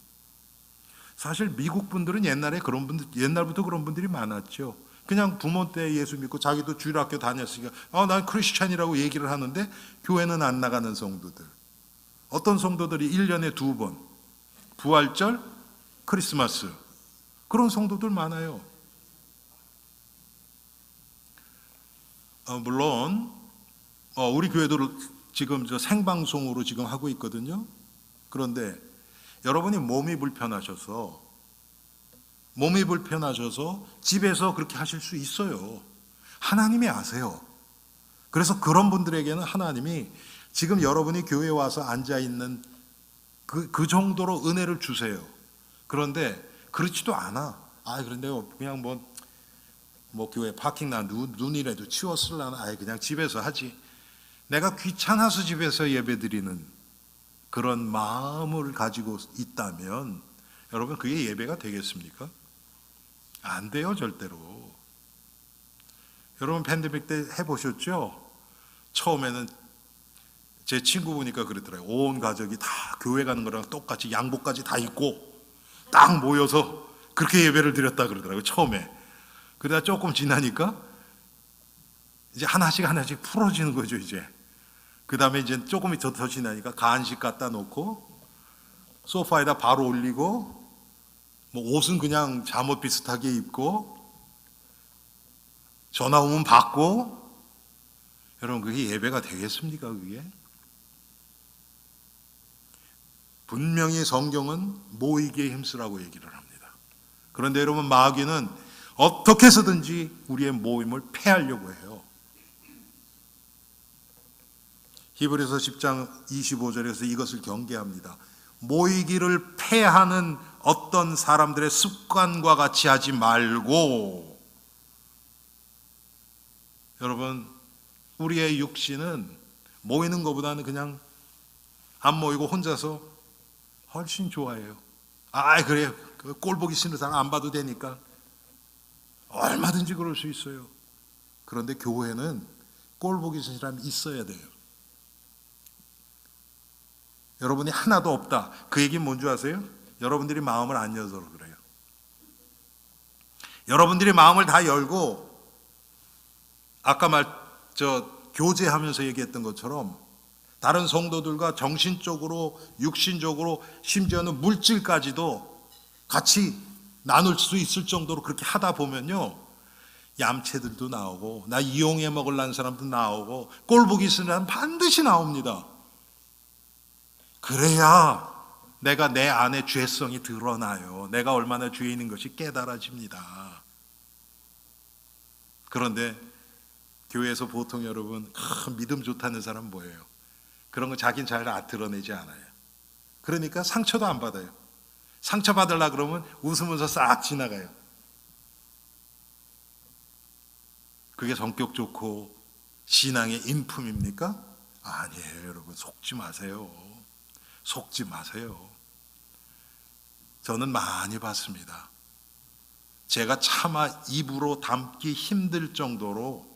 사실 미국 분들은 옛날부터 그런 분들이 많았죠. 그냥 부모 때 예수 믿고 자기도 주일학교 다녔으니까 난 크리스찬이라고 얘기를 하는데 교회는 안 나가는 성도들. 어떤 성도들이 1년에 2번, 부활절, 크리스마스, 그런 성도들 많아요. 물론 우리 교회도 지금 생방송으로 지금 하고 있거든요. 그런데 여러분이 몸이 불편하셔서 집에서 그렇게 하실 수 있어요. 하나님이 아세요. 그래서 그런 분들에게는 하나님이 지금 여러분이 교회에 와서 앉아있는 그 정도로 은혜를 주세요. 그런데 그렇지도 않아. 그런데 그냥 뭐 교회 파킹나 눈이라도 치웠을라나 그냥 집에서 하지. 내가 귀찮아서 집에서 예배드리는 그런 마음을 가지고 있다면 여러분, 그게 예배가 되겠습니까? 안 돼요, 절대로. 여러분, 팬데믹 때 해보셨죠? 처음에는 제 친구 보니까 그랬더라고요. 온 가족이 다 교회 가는 거랑 똑같이 양복까지 다 입고 딱 모여서 그렇게 예배를 드렸다 그러더라고요, 처음에. 그러다 조금 지나니까 이제 하나씩 풀어지는 거죠, 이제. 그 다음에 이제 조금 더 지나니까 간식 갖다 놓고 소파에다 바로 올리고 옷은 그냥 잠옷 비슷하게 입고 전화 오면 받고. 여러분, 그게 예배가 되겠습니까, 그게? 분명히 성경은 모이기에 힘쓰라고 얘기를 합니다. 그런데 여러분, 마귀는 어떻게 해서든지 우리의 모임을 패하려고 해요. 히브리서 10장 25절에서 이것을 경계합니다. 모이기를 패하는 어떤 사람들의 습관과 같이 하지 말고, 여러분, 우리의 육신은 모이는 것보다는 그냥 안 모이고 혼자서 훨씬 좋아해요. 그래요. 꼴 보기 싫은 사람 안 봐도 되니까 얼마든지 그럴 수 있어요. 그런데 교회는 꼴 보기 싫은 사람이 있어야 돼요. 여러분이 하나도 없다. 그 얘기는 뭔지 아세요? 여러분들이 마음을 안 열어서 그래요. 여러분들이 마음을 다 열고, 아까 교제하면서 얘기했던 것처럼 다른 성도들과 정신적으로, 육신적으로, 심지어는 물질까지도 같이 나눌 수 있을 정도로 그렇게 하다 보면요, 얌체들도 나오고, 나 이용해 먹으려는 사람도 나오고, 꼴보기 싫은 사람 반드시 나옵니다. 그래야 내가 내 안에 죄성이 드러나요. 내가 얼마나 죄 있는 것이 깨달아집니다. 그런데 교회에서 보통 여러분, 믿음 좋다는 사람은 뭐예요? 그런 거 자기는 잘 드러내지 않아요. 그러니까 상처도 안 받아요. 상처 받으려고 그러면 웃으면서 싹 지나가요. 그게 성격 좋고 신앙의 인품입니까? 아니에요. 여러분, 속지 마세요. 속지 마세요. 저는 많이 봤습니다. 제가 차마 입으로 담기 힘들 정도로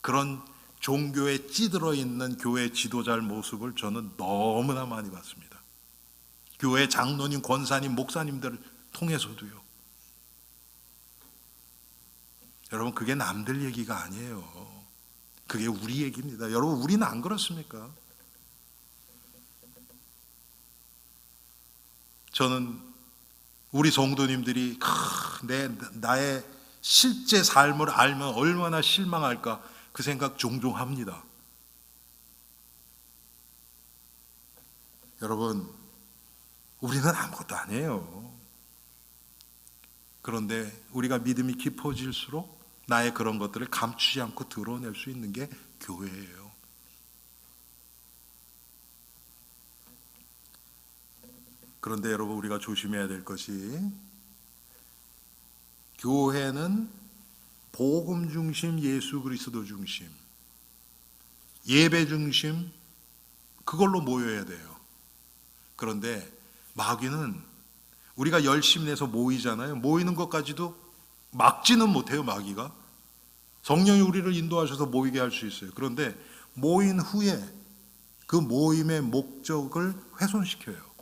그런 종교에 찌들어 있는 교회 지도자의 모습을 저는 너무나 많이 봤습니다. 교회 장로님, 권사님, 목사님들을 통해서도요. 여러분, 그게 남들 얘기가 아니에요. 그게 우리 얘기입니다. 여러분, 우리는 안 그렇습니까? 저는 우리 성도님들이 나의 실제 삶을 알면 얼마나 실망할까, 그 생각 종종 합니다. 여러분, 우리는 아무것도 아니에요. 그런데 우리가 믿음이 깊어질수록 나의 그런 것들을 감추지 않고 드러낼 수 있는 게 교회예요. 그런데 여러분, 우리가 조심해야 될 것이, 교회는 복음 중심, 예수 그리스도 중심, 예배 중심, 그걸로 모여야 돼요. 그런데 마귀는 우리가 열심히 내서 모이잖아요. 모이는 것까지도 막지는 못해요. 마귀가 성령이 우리를 인도하셔서 모이게 할 수 있어요. 그런데 모인 후에 그 모임의 목적을 훼손시켜요.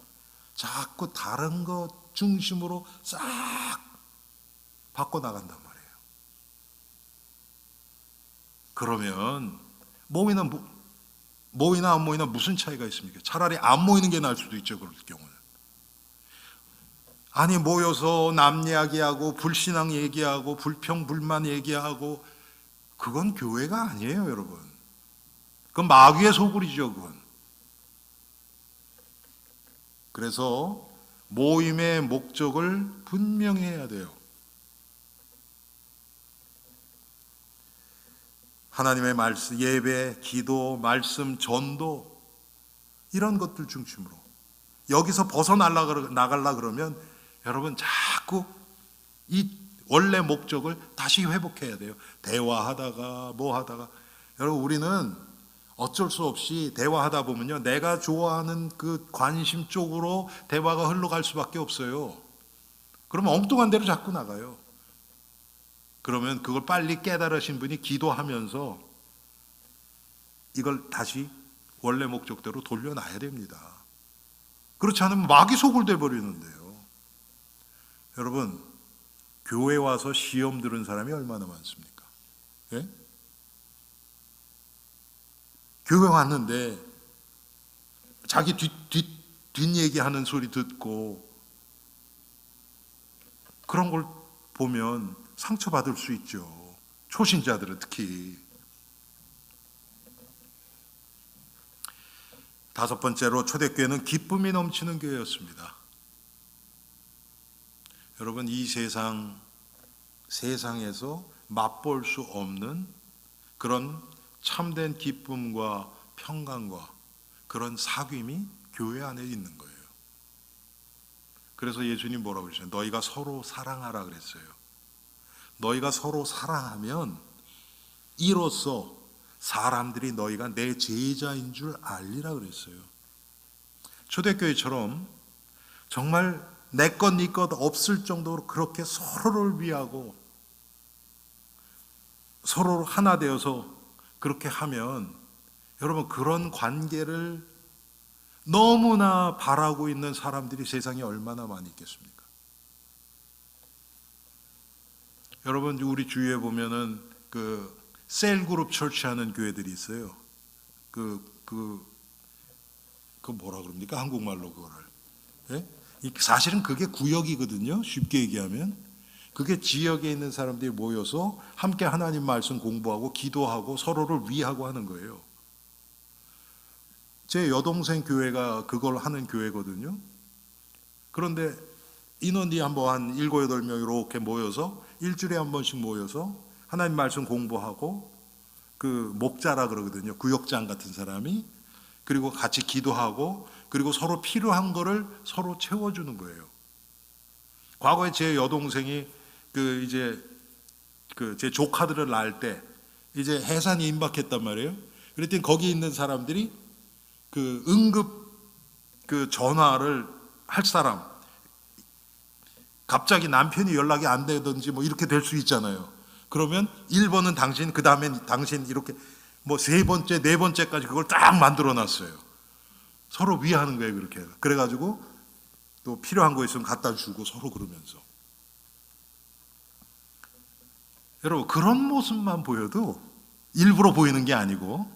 자꾸 다른 것 중심으로 싹 바꿔나간단 말이에요. 그러면 모이나 안 모이나 무슨 차이가 있습니까? 차라리 안 모이는 게 나을 수도 있죠. 그럴 경우는. 아니, 모여서 남 이야기하고 불신앙 얘기하고 불평 불만 얘기하고, 그건 교회가 아니에요. 여러분, 그건 마귀의 소굴이죠. 그건. 그래서 모임의 목적을 분명히 해야 돼요. 하나님의 말씀, 예배, 기도, 말씀, 전도, 이런 것들 중심으로. 여기서 벗어나가려 그러면 여러분, 자꾸 이 원래 목적을 다시 회복해야 돼요. 대화하다가 뭐 하다가, 여러분, 우리는 어쩔 수 없이 대화하다 보면요, 내가 좋아하는 그 관심 쪽으로 대화가 흘러갈 수밖에 없어요. 그러면 엉뚱한 데로 자꾸 나가요. 그러면 그걸 빨리 깨달으신 분이 기도하면서 이걸 다시 원래 목적대로 돌려놔야 됩니다. 그렇지 않으면 마귀 소굴 돼버리는데요. 여러분, 교회 와서 시험 들은 사람이 얼마나 많습니까? 예? 교회 왔는데 자기 뒷얘기하는 소리 듣고 그런 걸 보면 상처받을 수 있죠. 초신자들은 특히. 다섯 번째로 초대교회는 기쁨이 넘치는 교회였습니다. 여러분, 이 세상에서 맛볼 수 없는 그런 참된 기쁨과 평강과 그런 사귐이 교회 안에 있는 거예요. 그래서 예수님 뭐라고 그러셨어요? 너희가 서로 사랑하라 그랬어요. 너희가 서로 사랑하면 이로써 사람들이 너희가 내 제자인 줄 알리라 그랬어요. 초대교회처럼 정말 내 것 네 것 없을 정도로 그렇게 서로를 위하고 서로 하나 되어서 그렇게 하면 여러분, 그런 관계를 너무나 바라고 있는 사람들이 세상에 얼마나 많이 있겠습니까? 여러분, 우리 주위에 보면은 그 셀그룹 처치하는 교회들이 있어요. 그 뭐라 그럽니까? 한국말로 그거를. 예? 사실은 그게 구역이거든요. 쉽게 얘기하면. 그게 지역에 있는 사람들이 모여서 함께 하나님 말씀 공부하고 기도하고 서로를 위하고 하는 거예요. 제 여동생 교회가 그걸 하는 교회거든요. 그런데 인원이 한 7, 8명 이렇게 모여서 일주일에 한 번씩 모여서 하나님 말씀 공부하고 그 목자라 그러거든요. 구역장 같은 사람이. 그리고 같이 기도하고 그리고 서로 필요한 거를 서로 채워주는 거예요. 과거에 제 여동생이 제 조카들을 낳을 때 이제 해산이 임박했단 말이에요. 그랬더니 거기 있는 사람들이 그 응급 그 전화를 할 사람, 갑자기 남편이 연락이 안 되든지 뭐 이렇게 될 수 있잖아요. 그러면 1번은 당신, 그 다음엔 당신, 이렇게 뭐 3번째, 4번째까지 그걸 딱 만들어 놨어요. 서로 위하는 거예요, 그렇게. 그래가지고 또 필요한 거 있으면 갖다 주고 서로 그러면서. 여러분, 그런 모습만 보여도 일부러 보이는 게 아니고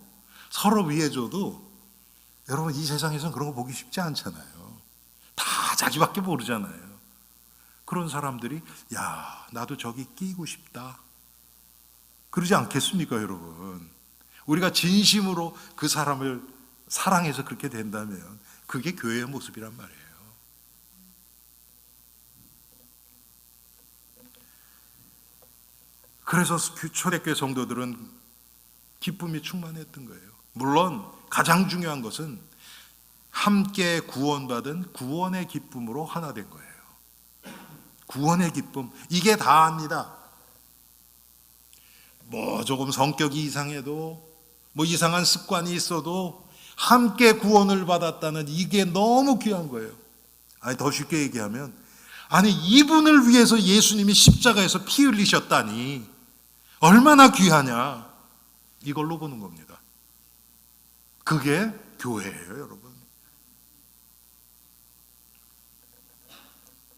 서로 위해줘도 여러분, 이 세상에서는 그런 거 보기 쉽지 않잖아요. 다 자기밖에 모르잖아요. 그런 사람들이 야, 나도 저기 끼고 싶다. 그러지 않겠습니까, 여러분? 우리가 진심으로 그 사람을 사랑해서 그렇게 된다면 그게 교회의 모습이란 말이에요. 그래서 초대교회 성도들은 기쁨이 충만했던 거예요. 물론 가장 중요한 것은 함께 구원받은 구원의 기쁨으로 하나 된 거예요. 구원의 기쁨, 이게 다합니다. 뭐 조금 성격이 이상해도 뭐 이상한 습관이 있어도 함께 구원을 받았다는 이게 너무 귀한 거예요. 아니, 더 쉽게 얘기하면, 아니, 이분을 위해서 예수님이 십자가에서 피 흘리셨다니 얼마나 귀하냐, 이걸로 보는 겁니다. 그게 교회예요, 여러분.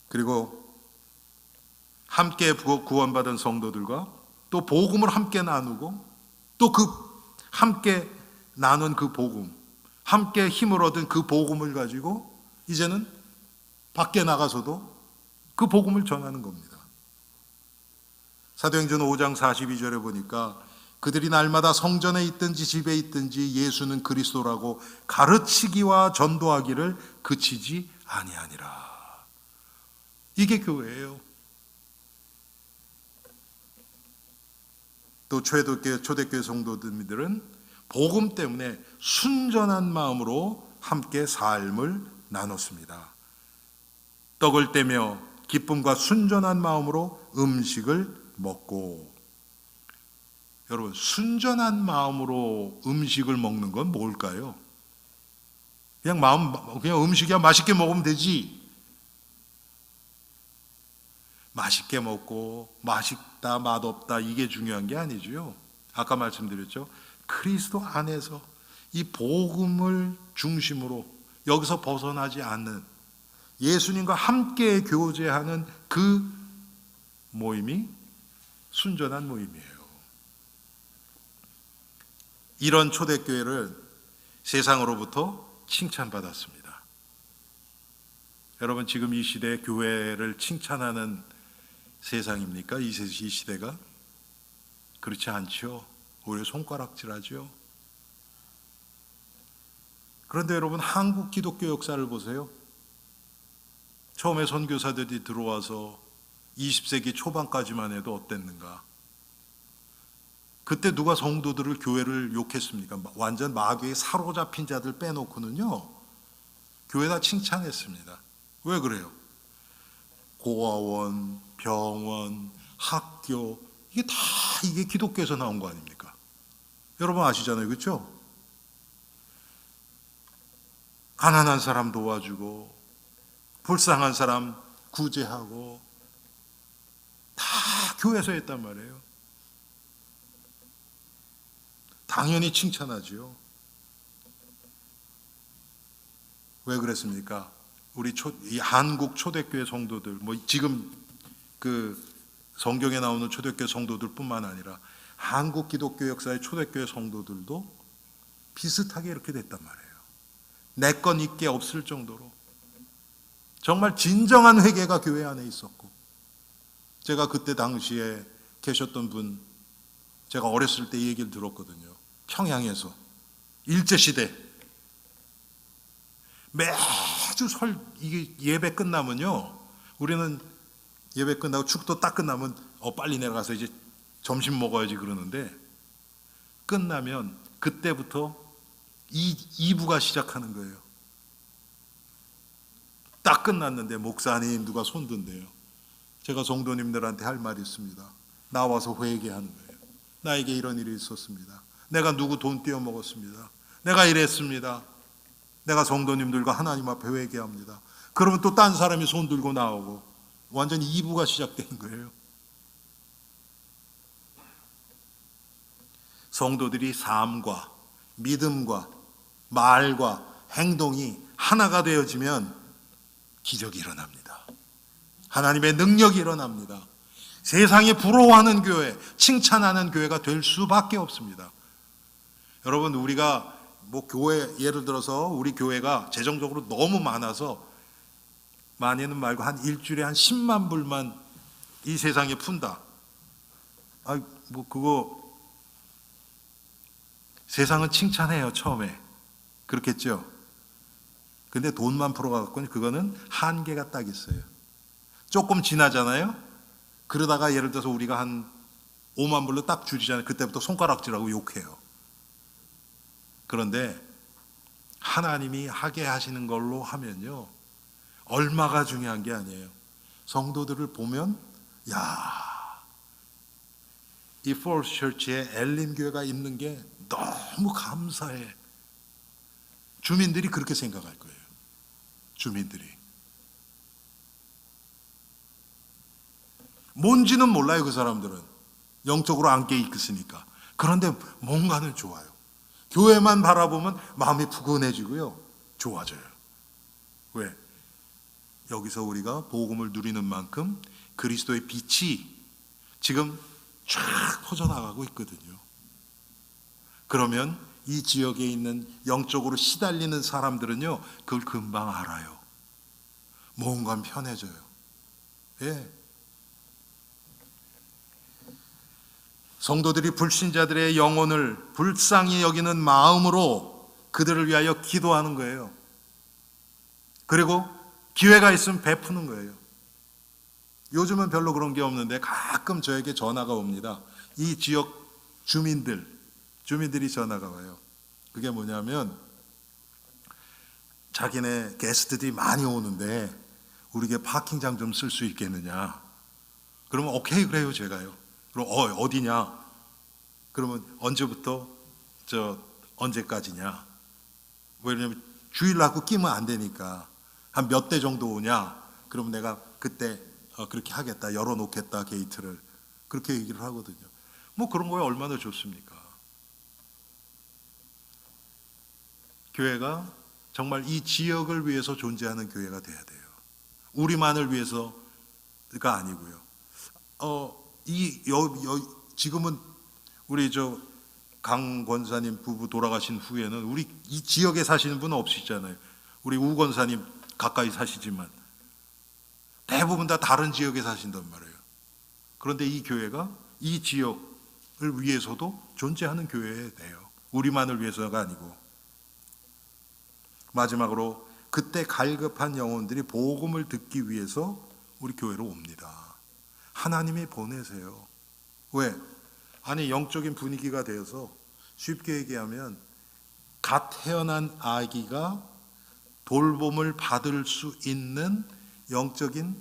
그리고 함께 구원받은 성도들과 또 복음을 함께 나누고 또 그 함께 나눈 그 복음, 함께 힘을 얻은 그 복음을 가지고 이제는 밖에 나가서도 그 복음을 전하는 겁니다. 사도행전 5장 42절에 보니까 그들이 날마다 성전에 있든지 집에 있든지 예수는 그리스도라고 가르치기와 전도하기를 그치지 아니하니라. 이게 교회예요. 또 초대교회 성도들은 복음 때문에 순전한 마음으로 함께 삶을 나눴습니다. 떡을 떼며 기쁨과 순전한 마음으로 음식을 먹고. 여러분, 순전한 마음으로 음식을 먹는 건 뭘까요? 그냥 음식이야 맛있게 먹으면 되지. 맛있게 먹고 맛있다 맛없다 이게 중요한 게 아니죠. 아까 말씀드렸죠. 그리스도 안에서 이 복음을 중심으로 여기서 벗어나지 않는 예수님과 함께 교제하는 그 모임이 순전한 모임이에요. 이런 초대교회를 세상으로부터 칭찬받았습니다. 여러분, 지금 이 시대에 교회를 칭찬하는 세상입니까? 이 시대가? 그렇지 않죠. 오히려 손가락질하죠. 그런데 여러분, 한국 기독교 역사를 보세요. 처음에 선교사들이 들어와서 20세기 초반까지만 해도 어땠는가? 그때 누가 성도들을, 교회를 욕했습니까? 완전 마귀에 사로잡힌 자들 빼놓고는요, 교회 다 칭찬했습니다. 왜 그래요? 고아원, 병원, 학교, 이게 기독교에서 나온 거 아닙니까? 여러분 아시잖아요, 그렇죠? 가난한 사람 도와주고, 불쌍한 사람 구제하고, 다 교회에서 했단 말이에요. 당연히 칭찬하지요. 왜 그랬습니까? 이 한국 초대교회 성도들, 지금 그 성경에 나오는 초대교회 성도들뿐만 아니라 한국 기독교 역사의 초대교회 성도들도 비슷하게 이렇게 됐단 말이에요. 내 건 있게 없을 정도로 정말 진정한 회개가 교회 안에 있었고, 제가 그때 당시에 계셨던 분, 제가 어렸을 때 이 얘기를 들었거든요. 평양에서 일제시대 매주 이게 예배 끝나면요, 우리는 예배 끝나고 축도 딱 끝나면 빨리 내려가서 이제 점심 먹어야지 그러는데, 끝나면 그때부터 2부가 시작하는 거예요. 딱 끝났는데 목사님 누가 손든대요. 제가 성도님들한테 할 말이 있습니다. 나와서 회개하는 거예요. 나에게 이런 일이 있었습니다. 내가 누구 돈 떼어먹었습니다. 내가 이랬습니다. 내가 성도님들과 하나님 앞에 회개합니다. 그러면 또 딴 사람이 손 들고 나오고 완전히 2부가 시작되는 거예요. 성도들이 삶과 믿음과 말과 행동이 하나가 되어지면 기적이 일어납니다. 하나님의 능력이 일어납니다. 세상이 부러워하는 교회, 칭찬하는 교회가 될 수밖에 없습니다. 여러분, 우리가 교회, 예를 들어서 우리 교회가 재정적으로 너무 많아서, 많이는 말고 한 일주일에 한 10만 불만 이 세상에 푼다. 그거 세상은 칭찬해요, 처음에. 그렇겠죠? 근데 돈만 풀어갖고는 그거는 한계가 딱 있어요. 조금 지나잖아요? 그러다가 예를 들어서 우리가 한 5만 불로 딱 줄이잖아요. 그때부터 손가락질하고 욕해요. 그런데 하나님이 하게 하시는 걸로 하면요, 얼마가 중요한 게 아니에요. 성도들을 보면, 이 포스 처치에 엘림교회가 있는 게 너무 감사해. 주민들이 그렇게 생각할 거예요. 주민들이. 뭔지는 몰라요, 그 사람들은. 영적으로 안 깨 있으니까. 그런데 뭔가는 좋아요. 교회만 바라보면 마음이 푸근해지고요, 좋아져요. 왜? 여기서 우리가 복음을 누리는 만큼 그리스도의 빛이 지금 쫙 퍼져나가고 있거든요. 그러면 이 지역에 있는 영적으로 시달리는 사람들은요, 그걸 금방 알아요. 뭔가 편해져요. 예. 성도들이 불신자들의 영혼을 불쌍히 여기는 마음으로 그들을 위하여 기도하는 거예요. 그리고 기회가 있으면 베푸는 거예요. 요즘은 별로 그런 게 없는데 가끔 저에게 전화가 옵니다. 이 지역 주민들이 전화가 와요. 그게 뭐냐면, 자기네 게스트들이 많이 오는데 우리에게 파킹장 좀 쓸 수 있겠느냐. 그러면 오케이, 그래요, 제가요. 그럼 어디냐? 그러면 언제부터 언제까지냐? 왜냐면 주일날 끼면 안 되니까 한 몇 대 정도 오냐? 그러면 내가 그때 그렇게 하겠다, 열어놓겠다, 게이트를. 그렇게 얘기를 하거든요. 그런 거에 얼마나 좋습니까? 교회가 정말 이 지역을 위해서 존재하는 교회가 돼야 돼요. 우리만을 위해서가 아니고요. 지금은 우리 강 권사님 부부 돌아가신 후에는 우리 이 지역에 사시는 분은 없으시잖아요. 우리 우 권사님 가까이 사시지만 대부분 다 다른 지역에 사신단 말이에요. 그런데 이 교회가 이 지역을 위해서도 존재하는 교회에 돼요. 우리만을 위해서가 아니고. 마지막으로 그때 갈급한 영혼들이 복음을 듣기 위해서 우리 교회로 옵니다. 하나님이 보내세요. 왜? 아니 영적인 분위기가 되어서 쉽게 얘기하면 갓 태어난 아기가 돌봄을 받을 수 있는 영적인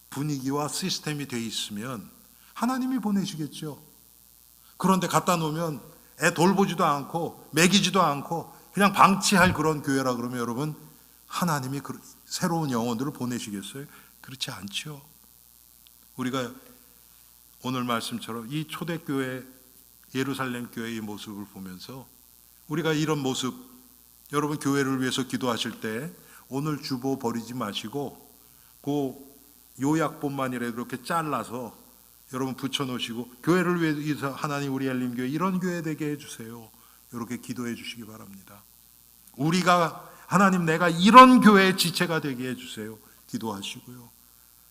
분위기와 시스템이 돼 있으면 하나님이 보내시겠죠. 그런데 갖다 놓으면 애 돌보지도 않고 먹이지도 않고 그냥 방치할 그런 교회라 그러면 여러분 하나님이 새로운 영혼들을 보내시겠어요? 그렇지 않죠. 우리가 오늘 말씀처럼 이 초대교회 예루살렘 교회의 모습을 보면서 우리가 이런 모습, 여러분 교회를 위해서 기도하실 때 오늘 주보 버리지 마시고 그 요약본만이라도 이렇게 잘라서 여러분 붙여놓으시고 교회를 위해서 하나님 우리 엘림교회 이런 교회 되게 해주세요. 이렇게 기도해 주시기 바랍니다. 우리가 하나님 내가 이런 교회의 지체가 되게 해주세요. 기도하시고요.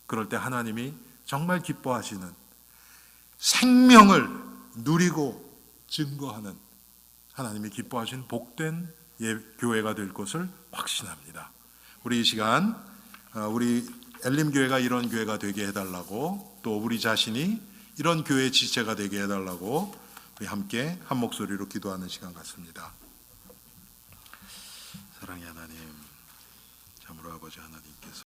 그럴 때 하나님이 정말 기뻐하시는 생명을 누리고 증거하는 하나님이 기뻐하신 복된 교회가 될 것을 확신합니다. 우리 이 시간 우리 엘림교회가 이런 교회가 되게 해달라고 또 우리 자신이 이런 교회의 지체가 되게 해달라고 우리 함께 한 목소리로 기도하는 시간 같습니다. 사랑의 하나님, 참으로 아버지 하나님께서